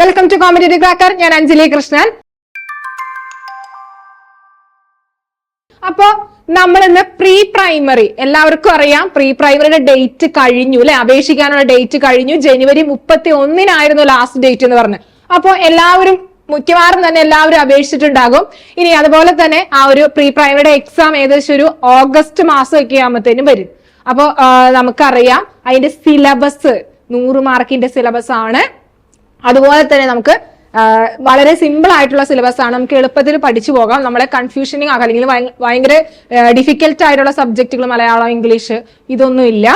Welcome to competitive cracker. ഞാൻ അഞ്ജലി കൃഷ്ണൻ. അപ്പോ നമ്മൾ ഇന്ന് പ്രീ പ്രൈമറി, എല്ലാവർക്കും അറിയാം പ്രീ പ്രൈമറിയുടെ ഡേറ്റ് കഴിഞ്ഞു അല്ലെ, അപേക്ഷിക്കാനുള്ള ഡേറ്റ് കഴിഞ്ഞു. ജനുവരി 31 ലാസ്റ്റ് ഡേറ്റ് എന്ന് പറഞ്ഞ്. അപ്പോ എല്ലാവരും മിക്കവാറും തന്നെ എല്ലാവരും അപേക്ഷിച്ചിട്ടുണ്ടാകും. ഇനി അതുപോലെ തന്നെ ആ ഒരു പ്രീ പ്രൈമറിയുടെ എക്സാം ഏകദേശം ഒരു ഓഗസ്റ്റ് മാസം ഒക്കെ ആകുമ്പോഴത്തേനും വരും. അപ്പോ നമുക്കറിയാം അതിന്റെ സിലബസ് 100 മാർക്കിന്റെ സിലബസ് ആണ്. അതുപോലെ തന്നെ നമുക്ക് വളരെ സിമ്പിൾ ആയിട്ടുള്ള സിലബസ് ആണ്. നമുക്ക് എളുപ്പത്തിൽ പഠിച്ചു പോകാം. നമ്മളെ കൺഫ്യൂഷനിങ് ആകാം, അല്ലെങ്കിൽ ഭയങ്കര ഡിഫിക്കൽട്ട് ആയിട്ടുള്ള സബ്ജക്റ്റുകൾ മലയാളം, ഇംഗ്ലീഷ് ഇതൊന്നും ഇല്ല.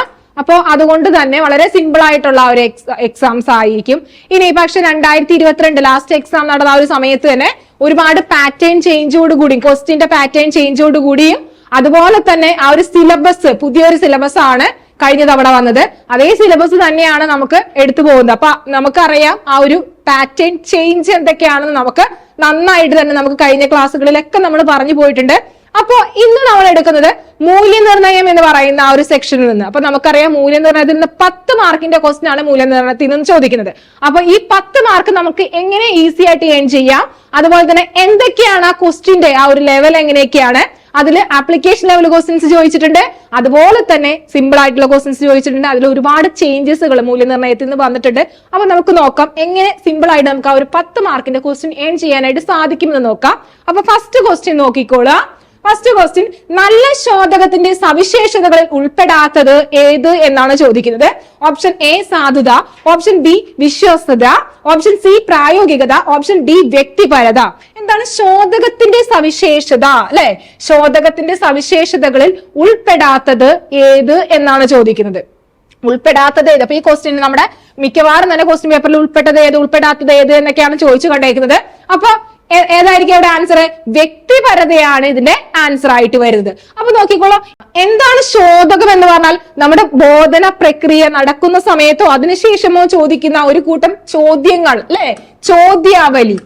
അപ്പോൾ അതുകൊണ്ട് തന്നെ വളരെ സിമ്പിൾ ആയിട്ടുള്ള ഒരു എക്സാംസ് ആയിരിക്കും. ഇനി പക്ഷെ 2022 ലാസ്റ്റ് എക്സാം നടന്ന ആ ഒരു സമയത്ത് തന്നെ ഒരുപാട് പാറ്റേൺ ചേഞ്ചോട് കൂടി, ക്വസ്റ്റ്യന്റെ പാറ്റേൺ ചേഞ്ചോട് കൂടിയും അതുപോലെ തന്നെ ആ ഒരു സിലബസ്, പുതിയൊരു സിലബസ് ആണ് കഴിഞ്ഞ തവണ വന്നത്. അതേ സിലബസ് തന്നെയാണ് നമുക്ക് എടുത്തു പോകുന്നത്. അപ്പൊ നമുക്കറിയാം ആ ഒരു പാറ്റേൺ ചേഞ്ച് എന്തൊക്കെയാണെന്ന് നമുക്ക് നന്നായിട്ട് തന്നെ നമുക്ക് കഴിഞ്ഞ ക്ലാസ്സുകളിലൊക്കെ നമ്മൾ പറഞ്ഞു പോയിട്ടുണ്ട്. അപ്പോ ഇന്ന് നമ്മൾ എടുക്കുന്നത് മൂല്യനിർണ്ണയം എന്ന് പറയുന്ന ആ ഒരു സെക്ഷനിൽ നിന്ന്. അപ്പൊ നമുക്കറിയാം മൂല്യനിർണ്ണയത്തിൽ നിന്ന് 10 മാർക്കിന്റെ ക്വസ്റ്റ്യൻ ആണ് മൂല്യനിർണ്ണയത്തിൽ നിന്ന് ചോദിക്കുന്നത്. അപ്പൊ ഈ 10 മാർക്ക് നമുക്ക് എങ്ങനെ ഈസി ആയിട്ട് ഏൺ ചെയ്യാം, അതുപോലെ തന്നെ എന്തൊക്കെയാണ് ആ ക്വസ്റ്റ്യന്റെ ആ ഒരു ലെവൽ എങ്ങനെയൊക്കെയാണ്, അതിൽ ആപ്ലിക്കേഷൻ ലെവൽ ക്വസ്റ്റ്യൻസ് ചോദിച്ചിട്ടുണ്ട്, അതുപോലെ തന്നെ സിമ്പിൾ ആയിട്ടുള്ള ക്വസ്റ്റ്യൻസ് ചോദിച്ചിട്ടുണ്ട്. അതിൽ ഒരുപാട് ചേഞ്ചസുകൾ മൂല്യനിർണ്ണയത്തിൽ നിന്ന് വന്നിട്ടുണ്ട്. അപ്പൊ നമുക്ക് നോക്കാം എങ്ങനെ സിമ്പിൾ ആയിട്ട് നമുക്ക് ആ ഒരു 10 മാർക്കിന്റെ ക്വസ്റ്റ്യൻ ഏൺ ചെയ്യാനായിട്ട് സാധിക്കുമെന്ന് നോക്കാം. അപ്പൊ ഫസ്റ്റ് ക്വസ്റ്റ്യൻ നോക്കിക്കോളാം. ഫസ്റ്റ് ക്വസ്റ്റ്യൻ, നല്ല ശോധകത്തിന്റെ സവിശേഷതകളിൽ ഉൾപ്പെടാത്തത് ഏത് എന്നാണ് ചോദിക്കുന്നത്. ഓപ്ഷൻ എ സാധുത, ഓപ്ഷൻ ബി വിശ്വസ്തത, ഓപ്ഷൻ സി പ്രായോഗികത, ഓപ്ഷൻ ഡി വ്യക്തിപരത. എന്താണ് ശോധകത്തിന്റെ സവിശേഷത അല്ലെ? ശോധകത്തിന്റെ സവിശേഷതകളിൽ ഉൾപ്പെടാത്തത് ഏത് എന്നാണ് ചോദിക്കുന്നത്. ഉൾപ്പെടാത്തത് ഏത്? അപ്പൊ ഈ ക്വസ്റ്റ്യൻ നമ്മുടെ മിക്കവാറും തന്നെ ക്വസ്റ്റ്യൻ പേപ്പറിൽ ഉൾപ്പെട്ടത് ഏത്, ഉൾപ്പെടാത്തത് ഏത് എന്നൊക്കെയാണ് ചോദിച്ചു കണ്ടേക്കുന്നത്. അപ്പൊ ഏതായിരിക്കും അവിടെ ആൻസർ? വ്യക്തിപരതയാണ് ഇതിന്റെ ആൻസർ ആയിട്ട് വരുന്നത്. അപ്പൊ നോക്കിക്കോളൂ, എന്താണ് ശോധകം എന്ന് പറഞ്ഞാൽ നമ്മുടെ ബോധന പ്രക്രിയ നടക്കുന്ന സമയത്തോ അതിനുശേഷമോ ചോദിക്കുന്ന ഒരു കൂട്ടം ചോദ്യങ്ങൾ അല്ലെ, ചോദ്യാവലി.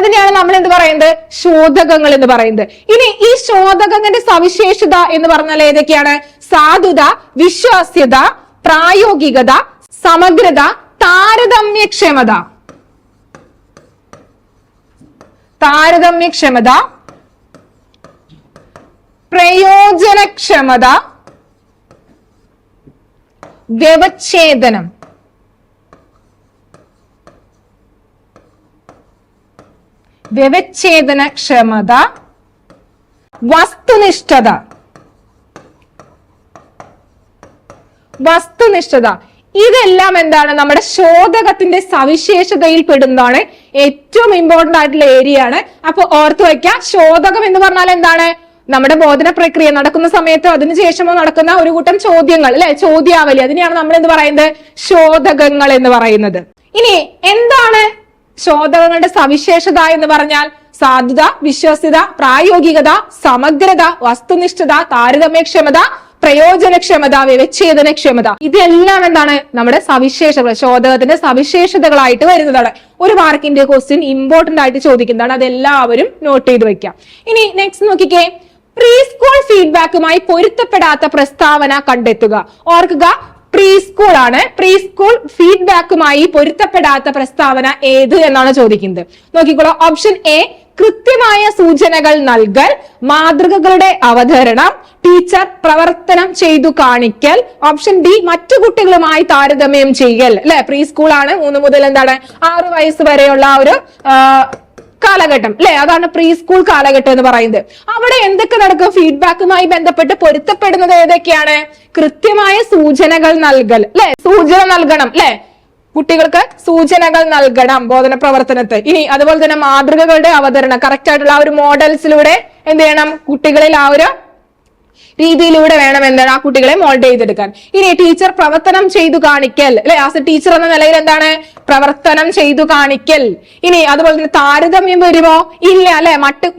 അതിനെയാണ് നമ്മൾ എന്ത് പറയുന്നത്? ശോധകങ്ങൾ എന്ന് പറയുന്നത്. ഇനി ഈ ശോധകങ്ങളുടെ സവിശേഷത എന്ന് പറഞ്ഞാൽ ഏതൊക്കെയാണ്? സാധുത, വിശ്വാസ്യത, പ്രായോഗികത, സമഗ്രത, താരതമ്യക്ഷമത. താരതമ്യക്ഷമത, പ്രയോജനക്ഷമത, വ്യവച്ഛേദനം. വ്യവച്ഛേദനക്ഷമത, വസ്തുനിഷ്ഠത. വസ്തുനിഷ്ഠത ഇതെല്ലാം എന്താണ്? നമ്മുടെ ശോധകത്തിന്റെ സവിശേഷതയിൽ പെടുന്നതാണ്. ഏറ്റവും ഇമ്പോർട്ടന്റ് ആയിട്ടുള്ള ഏരിയ ആണ്. അപ്പൊ ഓർത്തു വയ്ക്കുക, ശോധകം എന്ന് പറഞ്ഞാൽ എന്താണ്? നമ്മുടെ ബോധന പ്രക്രിയ നടക്കുന്ന സമയത്തോ അതിനുശേഷമോ നടക്കുന്ന ഒരു കൂട്ടം ചോദ്യങ്ങൾ അല്ലെ, ചോദ്യാവലി. അതിനെയാണ് നമ്മൾ എന്ത് പറയുന്നത്? ശോധകങ്ങൾ എന്ന് പറയുന്നത്. ഇനി എന്താണ് ശോധകങ്ങളുടെ സവിശേഷത എന്ന് പറഞ്ഞാൽ? സാധുത, വിശ്വസ്യത, പ്രായോഗികത, സമഗ്രത, വസ്തുനിഷ്ഠത, താരതമ്യക്ഷമത, പ്രയോജനക്ഷമത, വ്യവച്ഛേദനക്ഷമത. ഇതെല്ലാം എന്താണ്? നമ്മുടെ സവിശേഷതകൾ, ശോധകത്തിന്റെ സവിശേഷതകളായിട്ട് വരുന്നതാണ്. ഒരു മാർക്കിന്റെ ക്വസ്റ്റ്യൻ ഇമ്പോർട്ടന്റ് ആയിട്ട് ചോദിക്കുന്നതാണ്. അതെല്ലാവരും നോട്ട് ചെയ്ത് വെക്കാം. ഇനി നെക്സ്റ്റ് നോക്കിക്കേ, പ്രീ സ്കൂൾ ഫീഡ്ബാക്കുമായി പൊരുത്തപ്പെടാത്ത പ്രസ്താവന കണ്ടെത്തുക. ഓർക്കുക, പ്രീ സ്കൂൾ ആണ്. പ്രീ സ്കൂൾ ഫീഡ്ബാക്കുമായി പൊരുത്തപ്പെടാത്ത പ്രസ്താവന ഏത് എന്നാണ് ചോദിക്കുന്നത്. നോക്കിക്കോളൂ, ഓപ്ഷൻ എ കൃത്യമായ സൂചനകൾ നൽകൽ, മാതൃകകളുടെ അവതരണം, ടീച്ചർ പ്രവർത്തനം ചെയ്തു കാണിക്കൽ, ഓപ്ഷൻ ഡി മറ്റു കുട്ടികളുമായി താരതമ്യം ചെയ്യൽ. അല്ലെ, പ്രീ സ്കൂൾ ആണ്. 3 മുതൽ 6 വയസ്സ് വരെയുള്ള ഒരു കാലഘട്ടം അല്ലെ, അതാണ് പ്രീ സ്കൂൾ കാലഘട്ടം എന്ന് പറയുന്നത്. അവിടെ എന്തൊക്കെ നടക്കും? ഫീഡ്ബാക്കുമായി ബന്ധപ്പെട്ട് പൊരുത്തപ്പെടുന്നത് ഏതൊക്കെയാണ്? കൃത്യമായ സൂചനകൾ നൽകൽ അല്ലെ, സൂചന നൽകണം അല്ലെ, കുട്ടികൾക്ക് സൂചനകൾ നൽകണം ബോധന പ്രവർത്തനത്തെ. ഇനി അതുപോലെ തന്നെ മാതൃകകളുടെ അവതരണം, കറക്റ്റ് ആയിട്ടുള്ള ആ ഒരു മോഡൽസിലൂടെ എന്ത് ചെയ്യണം? കുട്ടികളിൽ ആ ഒരു രീതിയിലൂടെ വേണം എന്താണ് ആ കുട്ടികളെ മോൾഡ് ചെയ്തെടുക്കാൻ. ഇനി ടീച്ചർ പ്രവർത്തനം ചെയ്തു കാണിക്കൽ അല്ലെ, ആസ് എ ടീച്ചർ എന്ന നിലയിൽ എന്താണ്? പ്രവർത്തനം ചെയ്തു കാണിക്കൽ. ഇനി അതുപോലെ തന്നെ താരതമ്യം വരുമോ? ഇല്ല അല്ലെ,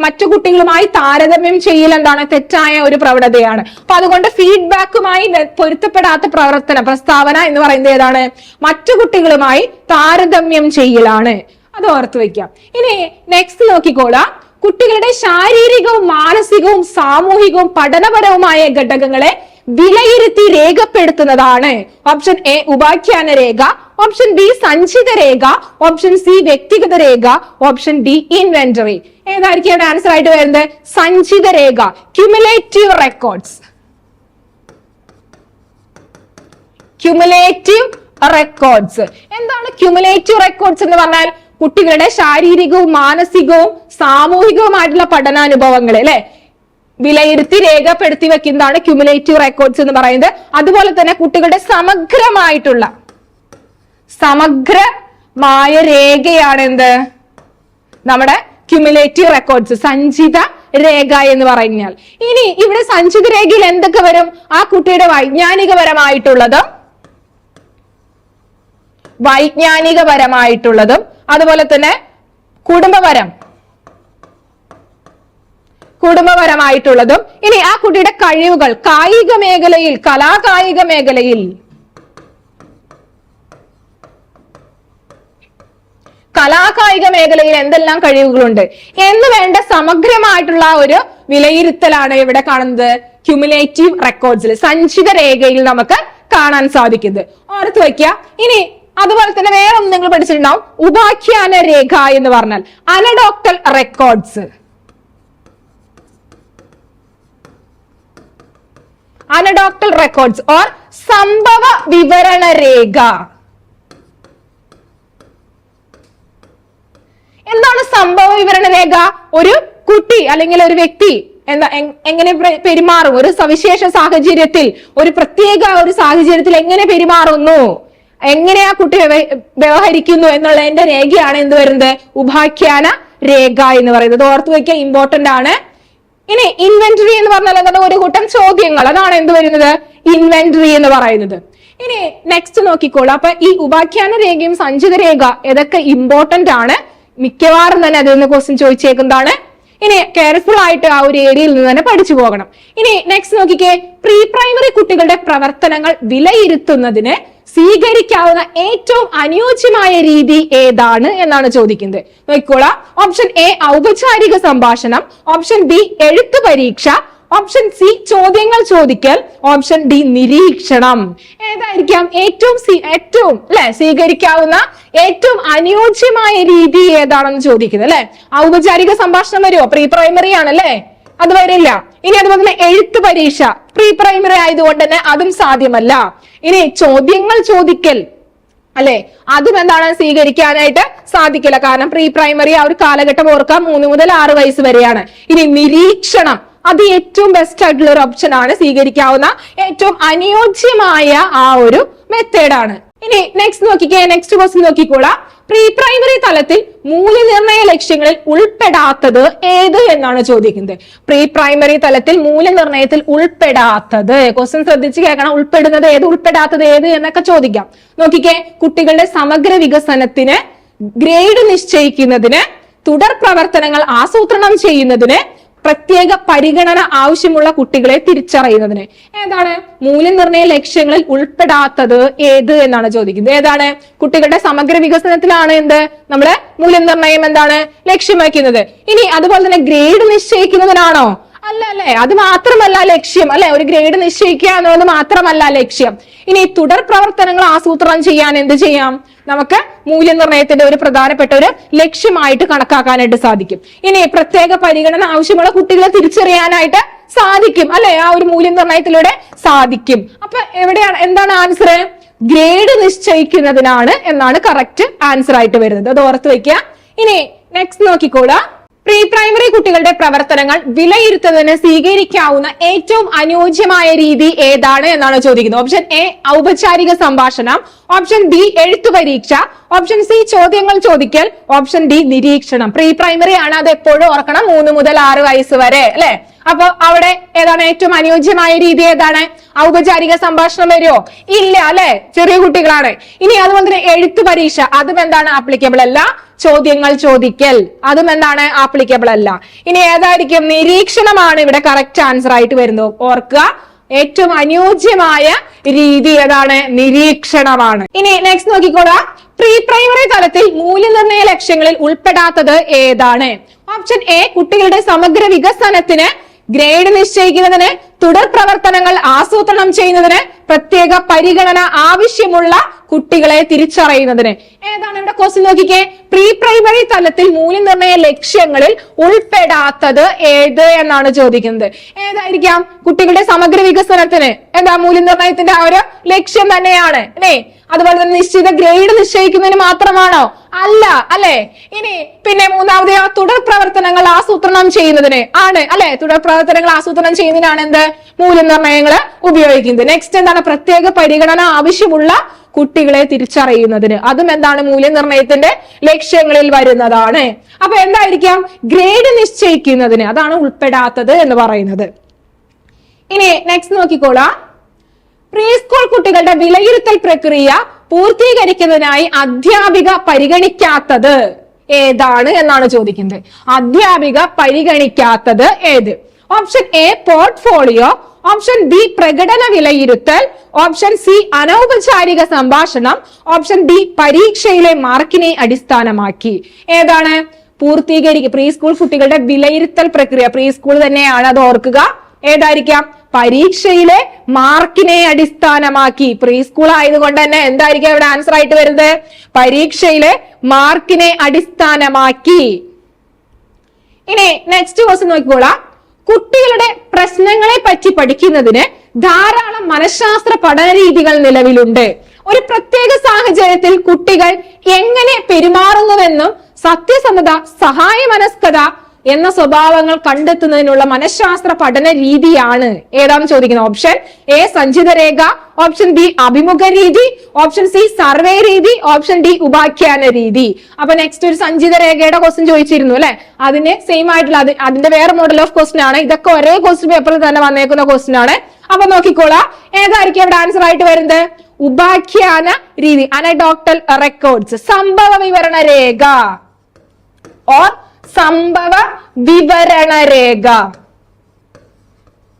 മറ്റു കുട്ടികളുമായി താരതമ്യം ചെയ്യൽ എന്താണ്? തെറ്റായ ഒരു പ്രവണതയാണ്. അപ്പൊ അതുകൊണ്ട് ഫീഡ്ബാക്കുമായി പൊരുത്തപ്പെടാത്ത പ്രസ്താവന എന്ന് പറയുന്നത് ഏതാണ്? മറ്റു കുട്ടികളുമായി താരതമ്യം ചെയ്യലാണ്. അത് ഓർത്തു വെക്കാം. ഇനി നെക്സ്റ്റ് നോക്കിക്കോളാം, കുട്ടികളുടെ ശാരീരികവും മാനസികവും സാമൂഹികവും പഠനപരവുമായ ഘടകങ്ങളെ വിലയിരുത്തി രേഖപ്പെടുത്തുന്നതാണ്. ഓപ്ഷൻ എ ഉപാഖ്യാന രേഖ, ഓപ്ഷൻ ബി സഞ്ചിത രേഖ, ഓപ്ഷൻ സി വ്യക്തിഗത രേഖ, ഓപ്ഷൻ ഡി ഇൻവെന്ററി. ഏതായിരിക്കും ഇവിടെ ആൻസർ ആയിട്ട് വരുന്നത്? സഞ്ചിത രേഖ, ക്യുമുലേറ്റീവ് റെക്കോർഡ്സ്. Cumulative records. എന്താണ് ക്യുമുലേറ്റീവ് റെക്കോർഡ്സ് എന്ന് പറഞ്ഞാൽ? കുട്ടികളുടെ ശാരീരികവും മാനസികവും സാമൂഹികവുമായിട്ടുള്ള പഠനാനുഭവങ്ങൾ അല്ലെ വിലയിരുത്തി രേഖപ്പെടുത്തി വെക്കുന്നതാണ് ക്യുമുലേറ്റീവ് റെക്കോർഡ്സ് എന്ന് പറയുന്നത്. അതുപോലെ തന്നെ കുട്ടികളുടെ സമഗ്രമായ രേഖയാണ് എന്ത്? നമ്മുടെ ക്യുമുലേറ്റീവ് റെക്കോർഡ്സ്, സഞ്ചിത രേഖ എന്ന് പറഞ്ഞാൽ. ഇനി ഇവിടെ സഞ്ചിത രേഖയിൽ എന്തൊക്കെ വരും? ആ കുട്ടിയുടെ വൈജ്ഞാനികപരമായിട്ടുള്ളതും അതുപോലെ തന്നെ കുടുംബപരമായിട്ടുള്ളതും ഇനി ആ കുട്ടിയുടെ കഴിവുകൾ കായിക മേഖലയിൽ, കലാകായിക മേഖലയിൽ എന്തെല്ലാം കഴിവുകളുണ്ട് എന്ന് വേണ്ട സമഗ്രമായിട്ടുള്ള ഒരു വിലയിരുത്തലാണ് ഇവിടെ കാണുന്നത് ക്യുമുലേറ്റീവ് റെക്കോർഡ്സിൽ, സഞ്ചിത രേഖയിൽ നമുക്ക് കാണാൻ സാധിക്കുന്നത്. ഓർത്ത് വയ്ക്കുക. ഇനി അതുപോലെ തന്നെ വേറെ ഒന്ന് നിങ്ങൾ പഠിച്ചിട്ടുണ്ടാവും, ഉപാഖ്യാന രേഖ എന്ന് പറഞ്ഞാൽ അനഡോക്ടൽ റെക്കോർഡ്സ്. അനഡോക്ടൽ റെക്കോർഡ്സ് ഓർ സംഭവ വിവരണ രേഖ. എന്താണ് സംഭവ വിവരണ രേഖ? ഒരു കുട്ടി അല്ലെങ്കിൽ ഒരു വ്യക്തി എങ്ങനെ പെരുമാറും, ഒരു സവിശേഷ സാഹചര്യത്തിൽ, ഒരു പ്രത്യേക ഒരു സാഹചര്യത്തിൽ എങ്ങനെ പെരുമാറുന്നു, എങ്ങനെ ആ കുട്ടി വ്യവഹരിക്കുന്നു എന്നുള്ളതിന്റെ രേഖയാണ് എന്ത് വരുന്നത്? ഉപാഖ്യാന രേഖ എന്ന് പറയുന്നത്. ഓർത്തു വയ്ക്കുക, ഇമ്പോർട്ടന്റ് ആണ്. ഇനി ഇൻവെന്ററി എന്ന് പറഞ്ഞാൽ എന്താണ്? ഒരു കൂട്ടം ചോദ്യങ്ങൾ, അതാണ് എന്ത് വരുന്നത്? ഇൻവെന്ററി എന്ന് പറയുന്നത്. ഇനി നെക്സ്റ്റ് നോക്കിക്കോളൂ. അപ്പൊ ഈ ഉപാഖ്യാന രേഖയും സഞ്ചിത രേഖ ഇതൊക്കെ ഇമ്പോർട്ടന്റ് ആണ്. മിക്കവാറും തന്നെ അതിൽ നിന്ന് ക്വസ്റ്റ്യൻ ചോദിച്ചേക്കുന്നതാണ്. ഇനി കെയർഫുൾ ആയിട്ട് ആ ഒരു ഏരിയയിൽ നിന്ന് തന്നെ പഠിച്ചു പോകണം. ഇനി നെക്സ്റ്റ് നോക്കിക്കേ, പ്രീ പ്രൈമറി കുട്ടികളുടെ പ്രവർത്തനങ്ങൾ വിലയിരുത്തുന്നതിന് സ്വീകരിക്കാവുന്ന ഏറ്റവും അനുയോജ്യമായ രീതി ഏതാണ് എന്നാണ് ചോദിക്കുന്നത്. നോക്കിക്കോളാം. ഓപ്ഷൻ എ ഔപചാരിക സംഭാഷണം, ഓപ്ഷൻ ബി എഴുത്ത് പരീക്ഷ, ഓപ്ഷൻ സി ചോദ്യങ്ങൾ ചോദിക്കൽ, ഓപ്ഷൻ ഡി നിരീക്ഷണം. ഏതായിരിക്കാം ഏറ്റവും സ്വീകരിക്കാവുന്ന ഏറ്റവും അനുയോജ്യമായ രീതി ഏതാണെന്ന് ചോദിക്കുന്നത് അല്ലെ? ഔപചാരിക സംഭാഷണം വരുമോ? പ്രീ പ്രൈമറി ആണല്ലേ, അത് വരില്ല. ഇനി അതുപോലെ തന്നെ എഴുത്ത് പരീക്ഷ പ്രീ പ്രൈമറി ആയതുകൊണ്ട് തന്നെ അതും സാധ്യമല്ല. ഇനി ചോദ്യങ്ങൾ ചോദിക്കൽ അല്ലെ, അതും എന്താണ് സ്വീകരിക്കാനായിട്ട് സാധിക്കില്ല. കാരണം പ്രീ പ്രൈമറി ആ ഒരു കാലഘട്ടം ഓർക്കാം 3 മുതൽ 6 വയസ്സ് വരെയാണ്. ഇനി നിരീക്ഷണം, അത് ഏറ്റവും ബെസ്റ്റ് ആയിട്ടുള്ള ഒരു ഓപ്ഷൻ ആണ്, സ്വീകരിക്കാവുന്ന ഏറ്റവും അനുയോജ്യമായ ആ ഒരു മെത്തേഡാണ്. ഇനി നെക്സ്റ്റ് നോക്കിക്കേ, നെക്സ്റ്റ് ക്വസ്റ്റ്യൻ നോക്കിക്കോളാം. പ്രീ പ്രൈമറി തലത്തിൽ മൂല്യനിർണയ ലക്ഷ്യങ്ങളിൽ ഉൾപ്പെടാത്തത് ഏത് എന്നാണ് ചോദിക്കുന്നത്. പ്രീ പ്രൈമറി തലത്തിൽ മൂല്യനിർണയത്തിൽ ഉൾപ്പെടാത്തത്, ക്വസ്റ്റ്യൻ ശ്രദ്ധിച്ച് കേൾക്കണം. ഉൾപ്പെടുന്നത് ഏത്, ഉൾപ്പെടാത്തത് ഏത് എന്നൊക്കെ ചോദിക്കാം. നോക്കിക്കേ, കുട്ടികളുടെ സമഗ്ര വികസനത്തിന്, ഗ്രേഡ് നിശ്ചയിക്കുന്നതിന്, തുടർ പ്രവർത്തനങ്ങൾ ആസൂത്രണം ചെയ്യുന്നതിന്, പ്രത്യേക പരിഗണന ആവശ്യമുള്ള കുട്ടികളെ തിരിച്ചറിയുന്നതിന്. ഏതാണ് മൂല്യനിർണയ ലക്ഷ്യങ്ങളിൽ ഉൾപ്പെടാത്തത് ഏത് എന്നാണ് ചോദിക്കുന്നത്. ഏതാണ്? കുട്ടികളുടെ സമഗ്ര വികസനത്തിലാണ് എന്ത് നമ്മുടെ മൂല്യനിർണയം എന്താണ് ലക്ഷ്യം വയ്ക്കുന്നത്. ഇനി അതുപോലെ തന്നെ ഗ്രേഡ് നിശ്ചയിക്കുന്നതിനാണോ? അല്ല അല്ലെ, അത് മാത്രമല്ല ലക്ഷ്യം അല്ലെ. ഒരു ഗ്രേഡ് നിശ്ചയിക്കുക എന്നുള്ളത് മാത്രമല്ല ലക്ഷ്യം. ഇനി തുടർ പ്രവർത്തനങ്ങൾ ആസൂത്രണം ചെയ്യാൻ എന്ത് ചെയ്യാം? നമുക്ക് മൂല്യനിർണയത്തിന്റെ ഒരു പ്രധാനപ്പെട്ട ഒരു ലക്ഷ്യമായിട്ട് കണക്കാക്കാനായിട്ട് സാധിക്കും. ഇനി പ്രത്യേക പരിഗണന ആവശ്യമുള്ള കുട്ടികളെ തിരിച്ചറിയാനായിട്ട് സാധിക്കും അല്ലെ, ആ ഒരു മൂല്യനിർണയത്തിലൂടെ സാധിക്കും. അപ്പൊ എവിടെയാണ്, എന്താണ് ആൻസർ? ഗ്രേഡ് നിശ്ചയിക്കുന്നതിനാണ് എന്നാണ് കറക്റ്റ് ആൻസർ ആയിട്ട് വരുന്നത്. അത് ഓർത്ത് വെക്കുക. ഇനി നെക്സ്റ്റ് നോക്കിക്കോളാം. പ്രീ പ്രൈമറി കുട്ടികളുടെ പ്രവർത്തനങ്ങൾ വിലയിരുത്തുന്നതിന് സ്വീകരിക്കാവുന്ന ഏറ്റവും അനുയോജ്യമായ രീതി ഏതാണ് എന്നാണ് ചോദിക്കുന്നത്. ഓപ്ഷൻ എ ഔപചാരിക സംഭാഷണം, ഓപ്ഷൻ ബി എഴുത്തു പരീക്ഷ, ഓപ്ഷൻ സി ചോദ്യങ്ങൾ ചോദിക്കൽ, ഓപ്ഷൻ ഡി നിരീക്ഷണം. പ്രീ പ്രൈമറി ആണ്, അത് എപ്പോഴും ഓർക്കണം, 3 മുതൽ 6 വയസ്സ് വരെ അല്ലെ. അപ്പൊ അവിടെ ഏതാണ് ഏറ്റവും അനുയോജ്യമായ രീതി? ഏതാണ്? ഔപചാരിക സംഭാഷണം വരുമോ? ഇല്ല അല്ലെ, ചെറിയ കുട്ടികളാണ്. ഇനി അതുപോലെ തന്നെ എഴുത്തു പരീക്ഷ, അതും എന്താണ് ആപ്ലിക്കബിൾ അല്ല. ചോദ്യങ്ങൾ ചോദിക്കൽ, അതും എന്താണ് ആപ്ലിക്കബിൾ അല്ല. ഇനി ഏതായിരിക്കും? നിരീക്ഷണമാണ് ഇവിടെ കറക്റ്റ് ആൻസർ ആയിട്ട് വരുന്നത്. ഓർക്കുക, ഏറ്റവും അനുയോജ്യമായ രീതി ഏതാണ്? നിരീക്ഷണമാണ്. ഇനി നെക്സ്റ്റ് നോക്കിക്കോളാം. പ്രീ പ്രൈമറി തലത്തിൽ മൂല്യനിർണയ ലക്ഷ്യങ്ങളിൽ ഉൾപ്പെടാത്തത് ഏതാണ്? ഓപ്ഷൻ എ കുട്ടികളുടെ സമഗ്ര വികസനത്തിന് ഗ്രേഡ് നിശ്ചയിക്കുന്നതിന്, തുടർ പ്രവർത്തനങ്ങൾ ആസൂത്രണം ചെയ്യുന്നതിന്, പ്രത്യേക പരിഗണന ആവശ്യമുള്ള കുട്ടികളെ തിരിച്ചറിയുന്നതിന്. ഏതാണ് ഇവിടെ ക്വസ്റ്റ്യൻ നോക്കിക്കേ. പ്രീ പ്രൈമറി തലത്തിൽ മൂല്യനിർണ്ണയ ലക്ഷ്യങ്ങളിൽ ഉൾപ്പെടാത്തത് ഏത് എന്നാണ് ചോദിക്കുന്നത്. ഏതായിരിക്കാം? കുട്ടികളുടെ സമഗ്ര വികസനത്തിന് എന്താ മൂല്യനിർണ്ണയത്തിന്റെ ആ ഒരു ലക്ഷ്യം തന്നെയാണ് അല്ലെ. അതുപോലെ തന്നെ നിശ്ചിത ഗ്രേഡ് നിശ്ചയിക്കുന്നതിന് മാത്രമാണോ? അല്ല അല്ലെ. ഇനി പിന്നെ മൂന്നാമത് തുടർ പ്രവർത്തനങ്ങൾ ആസൂത്രണം ചെയ്യുന്നതിന് ആണ് അല്ലെ. തുടർ പ്രവർത്തനങ്ങൾ ആസൂത്രണം ചെയ്യുന്നതിനാണ് എന്ത് മൂല്യനിർണ്ണയങ്ങൾ ഉപയോഗിക്കുന്നത്. നെക്സ്റ്റ് എന്താണ്? പ്രത്യേക പരിഗണന ആവശ്യമുള്ള കുട്ടികളെ തിരിച്ചറിയുന്നതിന്. അതും എന്താണ്? മൂല്യനിർണ്ണയത്തിന്റെ ലക്ഷ്യങ്ങളിൽ വരുന്നതാണ്. അപ്പൊ എന്തായിരിക്കാം? ഗ്രേഡ് നിശ്ചയിക്കുന്നതിന്, അതാണ് ഉൾപ്പെടാത്തത് എന്ന് പറയുന്നത്. ഇനി നെക്സ്റ്റ് നോക്കിക്കോളാം. പ്രീ സ്കൂൾ കുട്ടികളുടെ വിലയിരുത്തൽ പ്രക്രിയ പൂർത്തീകരിക്കുന്നതിനായി അധ്യാപിക പരിഗണിക്കാത്തത് ഏതാണ് എന്നാണ് ചോദിക്കുന്നത്. അധ്യാപിക പരിഗണിക്കാത്തത് ഏത്? Option A portfolio, option B പ്രകടന വിലയിരുത്തൽ, ഓപ്ഷൻ സി അനൗപചാരിക സംഭാഷണം, ഓപ്ഷൻ ഡി പരീക്ഷയിലെ മാർക്കിനെ അടിസ്ഥാനമാക്കി. ഏതാണ്? പ്രീ സ്കൂൾ കുട്ടികളുടെ വിലയിരുത്തൽ പ്രക്രിയ, പ്രീ സ്കൂൾ തന്നെയാണ്, അത് ഓർക്കുക. ഏതായിരിക്കാം? പരീക്ഷയിലെ മാർക്കിനെ അടിസ്ഥാനമാക്കി. പ്രീ സ്കൂൾ ആയതുകൊണ്ട് തന്നെ എന്തായിരിക്കും ഇവിടെ ആൻസർ ആയിട്ട് വരുന്നത്? പരീക്ഷയിലെ മാർക്കിനെ അടിസ്ഥാനമാക്കി. ഇനി നെക്സ്റ്റ് ക്വസ്റ്റ്യൻ നോക്കിക്കോളാം. കുട്ടികളുടെ പ്രശ്നങ്ങളെ പറ്റി പഠിക്കുന്നതിന് ധാരാളം മനഃശാസ്ത്ര പഠന രീതികൾ നിലവിലുണ്ട്. ഒരു പ്രത്യേക സാഹചര്യത്തിൽ കുട്ടികൾ എങ്ങനെ പെരുമാറുന്നുവെന്നും സത്യസന്ധത, സഹായമനസ്കത എന്ന സ്വഭാവങ്ങൾ കണ്ടെത്തുന്നതിനുള്ള മനഃശാസ്ത്ര പഠന രീതിയാണ് ഏതാണെന്ന് ചോദിക്കുന്നത്. ഓപ്ഷൻ എ സഞ്ചിത രേഖ, ഓപ്ഷൻ ബി അഭിമുഖ രീതി, ഓപ്ഷൻ സി സർവേ രീതി, ഓപ്ഷൻ ഡി ഉപാഖ്യാന രീതി. അപ്പൊ നെക്സ്റ്റ് ഒരു സഞ്ചിത രേഖയുടെ ക്വസ്റ്റ്യൻ ചോദിച്ചിരുന്നു അല്ലെ. അതിന് സെയിം ആയിട്ടുള്ള അതിന്റെ വേറെ മോഡൽ ഓഫ് ക്വസ്റ്റ്യൻ ആണ്. ഇതൊക്കെ ഒരേ ക്വസ്റ്റ്യൻ പേപ്പറിൽ തന്നെ വന്നേക്കുന്ന ക്വസ്റ്റ്യൻ ആണ്. അപ്പൊ നോക്കിക്കോളാം, ഏതായിരിക്കും ഇവിടെ ആൻസർ ആയിട്ട് വരുന്നത്? ഉപാഖ്യാന രീതി, അനഡോക്ടൽ റെക്കോർഡ്സ്, സംഭവ വിവരണ രേഖ ഓർ സംഭവ വിവരണ രേഖ.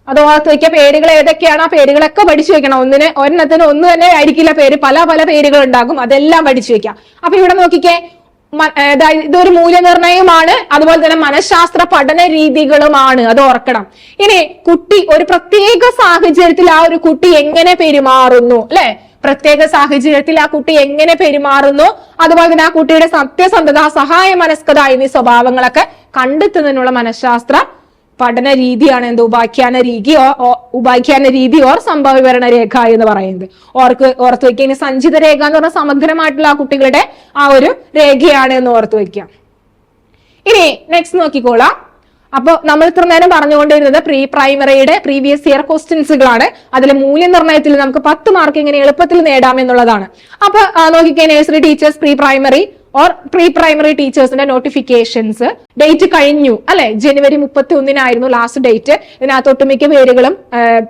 അത് ഓർത്ത് വയ്ക്കുക. പേരുകൾ ഏതൊക്കെയാണ്? ആ പേരുകളൊക്കെ പഠിച്ചു വെക്കണം. ഒരെണ്ണത്തിന് ഒന്ന് തന്നെ ആയിരിക്കില്ല പേര്, പല പല പേരുകൾ ഉണ്ടാകും. അതെല്ലാം പഠിച്ചു വെക്കാം. അപ്പൊ ഇവിടെ നോക്കിക്കേ, ഇതൊരു മൂല്യനിർണ്ണയമാണ്, അതുപോലെ തന്നെ മനഃശാസ്ത്ര പഠന രീതികളുമാണ്, അത് ഓർക്കണം. ഇനി കുട്ടി ഒരു പ്രത്യേക സാഹചര്യത്തിൽ ആ ഒരു കുട്ടി എങ്ങനെ പെരുമാറുന്നു അല്ലെ, പ്രത്യേക സാഹചര്യത്തിൽ ആ കുട്ടി എങ്ങനെ പെരുമാറുന്നു, അതുപോലെ തന്നെ ആ കുട്ടിയുടെ സത്യസന്ധത, സഹായ മനസ്കത എന്നീ സ്വഭാവങ്ങളൊക്കെ കണ്ടെത്തുന്നതിനുള്ള മനഃശാസ്ത്ര പഠന രീതിയാണ് എന്ത്? ഉപാഖ്യാന രീതി ഓർ സംഭവ വിവരണ രേഖ എന്ന് പറയുന്നത്. ഓർത്ത് വെക്കുക. ഇനി സഞ്ചിത രേഖ എന്ന് പറഞ്ഞാൽ സമഗ്രമായിട്ടുള്ള ആ കുട്ടികളുടെ ആ ഒരു രേഖയാണ് എന്ന് ഓർത്ത് വെക്കാം. ഇനി നെക്സ്റ്റ് നോക്കിക്കോളാം. അപ്പൊ നമ്മൾ ഇത്ര നേരം പറഞ്ഞുകൊണ്ടിരുന്നത് പ്രീ പ്രൈമറിയുടെ പ്രീവിയസ് ഇയർ ക്വസ്റ്റ്യൻസുകളാണ്. അതിൽ മൂല്യനിർണ്ണയത്തിൽ നമുക്ക് 10 മാർക്ക് എങ്ങനെ എളുപ്പത്തിൽ നേടാം എന്നുള്ളതാണ്. അപ്പൊ നോക്കിക്കേ, nursery teachers, pre primary or pre primary ടീച്ചേഴ്സിന്റെ നോട്ടിഫിക്കേഷൻസ് ഡേറ്റ് കഴിഞ്ഞു അല്ലെ. ജനുവരി 31 ലാസ്റ്റ് ഡേറ്റ്. ഇതിനകത്ത് ഒട്ടുമിക്ക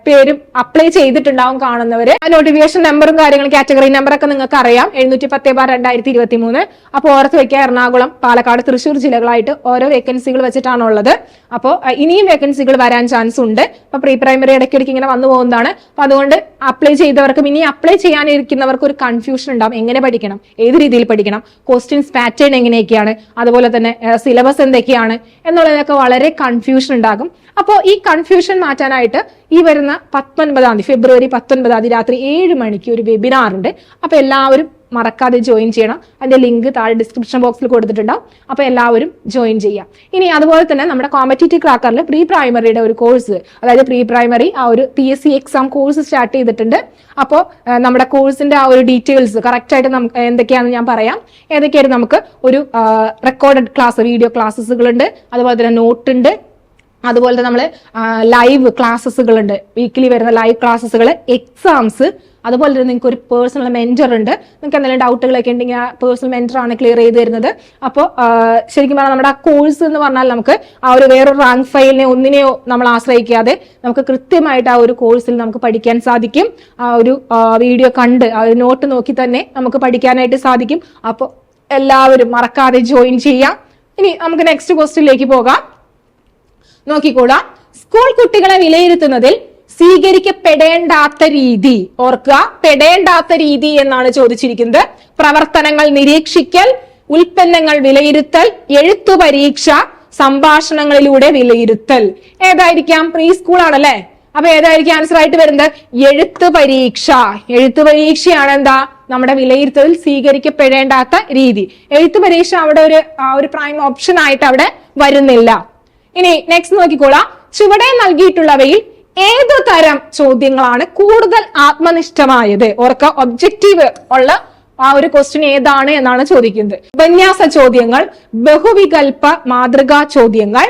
പേരും അപ്ലൈ ചെയ്തിട്ടുണ്ടാവും കാണുന്നവര്. ആ നോട്ടിഫിക്കേഷൻ നമ്പറും കാര്യങ്ങളും കാറ്റഗറി നമ്പറൊക്കെ നിങ്ങൾക്ക് അറിയാം. 710/2023. അപ്പൊ ഓർത്ത് വെക്കുക, എറണാകുളം, പാലക്കാട്, തൃശ്ശൂർ ജില്ലകളായിട്ട് ഓരോ വേക്കൻസികൾ വെച്ചിട്ടാണുള്ളത്. അപ്പോൾ ഇനിയും വേക്കൻസികൾ വരാൻ ചാൻസ് ഉണ്ട്. അപ്പൊ പ്രീ പ്രൈമറി ഇടയ്ക്കിടയ്ക്ക് ഇങ്ങനെ വന്നു പോകുന്നതാണ്. അപ്പൊ അതുകൊണ്ട് അപ്ലൈ ചെയ്തവർക്കും ഇനി അപ്ലൈ ചെയ്യാനിരിക്കുന്നവർക്ക് ഒരു കൺഫ്യൂഷൻ ഉണ്ടാവും. എങ്ങനെ പഠിക്കണം, ഏത് രീതിയിൽ പഠിക്കണം, ക്വസ്റ്റ്യൻസ് പാറ്റേൺ എങ്ങനെയൊക്കെയാണ്, അതുപോലെ തന്നെ സിലബസ് എന്തൊക്കെയാണ് എന്നുള്ളതൊക്കെ വളരെ കൺഫ്യൂഷൻ ഉണ്ടാകും. അപ്പോൾ ഈ കൺഫ്യൂഷൻ മാറ്റാനായിട്ട് ഈ വരുന്ന 19-ാം തീയതി, ഫെബ്രുവരി 19-ാം തീയതി രാത്രി 7 മണിക്ക് ഒരു വെബിനാർ ഉണ്ട്. അപ്പൊ എല്ലാവരും മറക്കാതെ ജോയിൻ ചെയ്യണം. അതിന്റെ ലിങ്ക് താഴെ ഡിസ്ക്രിപ്ഷൻ ബോക്സിൽ കൊടുത്തിട്ടുണ്ടാവും. അപ്പൊ എല്ലാവരും ജോയിൻ ചെയ്യാം. ഇനി അതുപോലെ തന്നെ നമ്മുടെ കോമ്പറ്റേറ്റീവ് ക്രാക്കറിൽ പ്രീ പ്രൈമറിയുടെ ഒരു കോഴ്സ്, അതായത് പ്രീ പ്രൈമറി ആ ഒരു PSC എക്സാം കോഴ്സ് സ്റ്റാർട്ട് ചെയ്തിട്ടുണ്ട്. അപ്പോൾ നമ്മുടെ കോഴ്സിന്റെ ആ ഒരു ഡീറ്റെയിൽസ് കറക്റ്റ് ആയിട്ട് നമുക്ക് എന്തൊക്കെയാണെന്ന് ഞാൻ പറയാം. ഏതൊക്കെയായിരുന്നു? നമുക്ക് ഒരു റെക്കോർഡഡ് ക്ലാസ്, വീഡിയോ ക്ലാസ്സുകളുണ്ട്, അതുപോലെ തന്നെ നോട്ട് ഉണ്ട്, അതുപോലെ തന്നെ നമ്മൾ ലൈവ് ക്ലാസ്സുകളുണ്ട്, വീക്കിലി വരുന്ന ലൈവ് ക്ലാസ്സുകൾ, എക്സാംസ്, അതുപോലെ തന്നെ നിങ്ങൾക്ക് ഒരു പേഴ്സണൽ മെന്റർ ഉണ്ട്. നിങ്ങൾക്ക് എന്തെങ്കിലും ഡൗട്ടുകളൊക്കെ ഉണ്ടെങ്കിൽ ആ പേഴ്സണൽ മെന്ററാണ് ക്ലിയർ ചെയ്ത് തരുന്നത്. അപ്പോൾ ശരിക്കും പറഞ്ഞാൽ നമ്മുടെ ആ കോഴ്സ് എന്ന് പറഞ്ഞാൽ നമുക്ക് ആ ഒരു വേറൊരു റാങ്ക് ഫയലിനെ ഒന്നിനെയോ നമ്മൾ ആശ്രയിക്കാതെ നമുക്ക് കൃത്യമായിട്ട് ആ ഒരു കോഴ്സിൽ നമുക്ക് പഠിക്കാൻ സാധിക്കും. ആ ഒരു വീഡിയോ കണ്ട് ആ ഒരു നോട്ട് നോക്കി തന്നെ നമുക്ക് പഠിക്കാനായിട്ട് സാധിക്കും. അപ്പോൾ എല്ലാവരും മറക്കാതെ ജോയിൻ ചെയ്യാം. ഇനി നമുക്ക് നെക്സ്റ്റ് ക്വസ്റ്റ്യനിലേക്ക് പോകാം. നോക്കിക്കോളാം. സ്കൂൾ കുട്ടികളെ വിലയിരുത്തുന്നതിൽ സ്വീകരിക്കപ്പെടേണ്ടാത്ത രീതി, ഓർക്കുക, പെടേണ്ടാത്ത രീതി എന്നാണ് ചോദിച്ചിരിക്കുന്നത്. പ്രവർത്തനങ്ങൾ നിരീക്ഷിക്കൽ, ഉൽപ്പന്നങ്ങൾ വിലയിരുത്തൽ, എഴുത്തു പരീക്ഷ, സംഭാഷണങ്ങളിലൂടെ വിലയിരുത്തൽ. ഏതായിരിക്കാം? പ്രീ സ്കൂൾ ആണല്ലേ. അപ്പൊ ഏതായിരിക്കും ആൻസർ ആയിട്ട് വരുന്നത്? എഴുത്ത് പരീക്ഷ. എഴുത്ത് പരീക്ഷയാണ് എന്താ നമ്മുടെ വിലയിരുത്തലിൽ സ്വീകരിക്കപ്പെടേണ്ടാത്ത രീതി. എഴുത്ത് പരീക്ഷ അവിടെ ഒരു പ്രൈം ഓപ്ഷൻ ആയിട്ട് അവിടെ വരുന്നില്ല. ഇനി നെക്സ്റ്റ് നോക്കിക്കോളാം. ചുവടെ നൽകിയിട്ടുള്ളവയിൽ ഏതു തരം ചോദ്യങ്ങളാണ് കൂടുതൽ ആത്മനിഷ്ഠമായത്? ഓർക്ക, ഒബ്ജക്റ്റീവ് ഉള്ള ആ ഒരു ക്വസ്റ്റ്യൻ ഏതാണ് എന്നാണ് ചോദിക്കുന്നത്. ഉപന്യാസ ചോദ്യങ്ങൾ, ബഹുവികൽപ്പ മാതൃകാ ചോദ്യങ്ങൾ,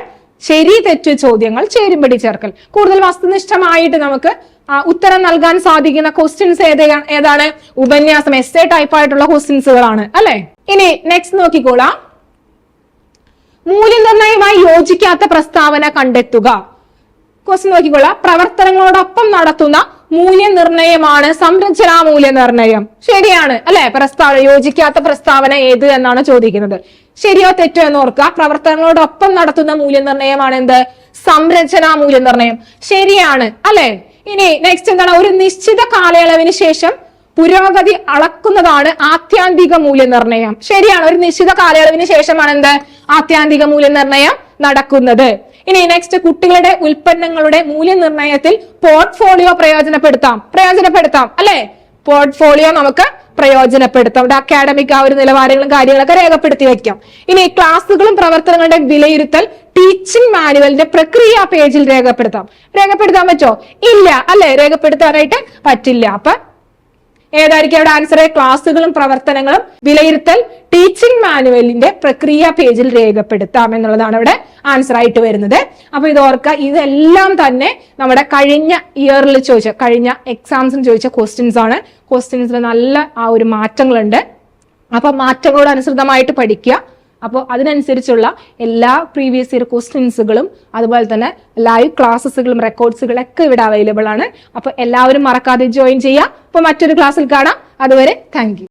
ശരി തെറ്റ് ചോദ്യങ്ങൾ, ചേരുംപടി ചേർക്കൽ. കൂടുതൽ വസ്തുനിഷ്ഠമായിട്ട് നമുക്ക് ഉത്തരം നൽകാൻ സാധിക്കുന്ന ക്വസ്റ്റ്യൻസ് ഏതാണ്? ഉപന്യാസം, എസ്സേ ടൈപ്പ് ആയിട്ടുള്ള ക്വസ്റ്റ്യൻസുകളാണ് അല്ലെ. ഇനി നെക്സ്റ്റ് നോക്കിക്കോളാം. മൂല്യനിർണ്ണയവുമായി യോജിക്കാത്ത പ്രസ്താവന കണ്ടെത്തുക. ക്വസ്റ്റ്യൻ നോക്കിക്കോളാം. പ്രവർത്തനങ്ങളോടൊപ്പം നടത്തുന്ന മൂല്യനിർണ്ണയമാണ് സംരചനാ മൂല്യനിർണ്ണയം. ശരിയാണ് അല്ലെ. യോജിക്കാത്ത പ്രസ്താവന ഏത് എന്നാണ് ചോദിക്കുന്നത്. ശരിയോ തെറ്റോ എന്ന് ഓർക്കുക. പ്രവർത്തനങ്ങളോടൊപ്പം നടത്തുന്ന മൂല്യനിർണ്ണയമാണ് എന്ത്? സംരചനാ മൂല്യനിർണ്ണയം. ശരിയാണ് അല്ലെ. ഇനി നെക്സ്റ്റ് എന്താണ്? ഒരു നിശ്ചിത കാലയളവിന് ശേഷം പുരോഗതി അളക്കുന്നതാണ് ആത്യന്തിക മൂല്യനിർണ്ണയം. ശരിയാണ്. ഒരു നിശ്ചിത കാലയളവിന് ശേഷമാണ് എന്ത്? ആത്യന്തിക മൂല്യനിർണ്ണയം നടക്കുന്നത്. ഇനി നെക്സ്റ്റ്, കുട്ടികളുടെ ഉൽപ്പന്നങ്ങളുടെ മൂല്യനിർണ്ണയത്തിൽ പോർട്ട്ഫോളിയോ പ്രയോജനപ്പെടുത്താം അല്ലെ. പോർട്ട്ഫോളിയോ നമുക്ക് പ്രയോജനപ്പെടുത്താം. ഇവിടെ അക്കാഡമിക് ആ ഒരു നിലവാരങ്ങളും കാര്യങ്ങളൊക്കെ രേഖപ്പെടുത്തി വെക്കാം. ഇനി ക്ലാസ്സുകളും പ്രവർത്തനങ്ങളുടെ വിലയിരുത്തൽ ടീച്ചിങ് മാനുവലിന്റെ പ്രക്രിയ പേജിൽ രേഖപ്പെടുത്താൻ പറ്റോ? ഇല്ല അല്ലെ. രേഖപ്പെടുത്താനായിട്ട് പറ്റില്ല. അപ്പൊ ഏതായിരിക്കും അവിടെ ആൻസർ? ക്ലാസ്സുകളും പ്രവർത്തനങ്ങളും വിലയിരുത്തൽ ടീച്ചിങ് മാനുവലിന്റെ പ്രക്രിയ പേജിൽ രേഖപ്പെടുത്താം എന്നുള്ളതാണ് ഇവിടെ ആൻസർ ആയിട്ട് വരുന്നത്. അപ്പൊ ഇത് ഓർക്കുക, ഇതെല്ലാം തന്നെ നമ്മുടെ കഴിഞ്ഞ ഇയറിൽ കഴിഞ്ഞ എക്സാംസിന് ചോദിച്ച ക്വസ്റ്റ്യൻസ് ആണ്. ക്വസ്റ്റ്യൻസിൽ നല്ല ആ ഒരു മാറ്റങ്ങളുണ്ട്. അപ്പൊ മാറ്റങ്ങളോട് അനുസൃതമായിട്ട് പഠിക്കുക. അപ്പോൾ അതിനനുസരിച്ചുള്ള എല്ലാ പ്രീവിയസ് ഇയർ ക്വസ്റ്റ്യൻസുകളും അതുപോലെ തന്നെ ലൈവ് ക്ലാസ്സുകളും റെക്കോർഡ്സുകളൊക്കെ ഇവിടെ അവൈലബിൾ ആണ്. അപ്പൊ എല്ലാവരും മറക്കാതെ ജോയിൻ ചെയ്യുക. അപ്പൊ മറ്റൊരു ക്ലാസ്സിൽ കാണാം. അതുവരെ താങ്ക് യു.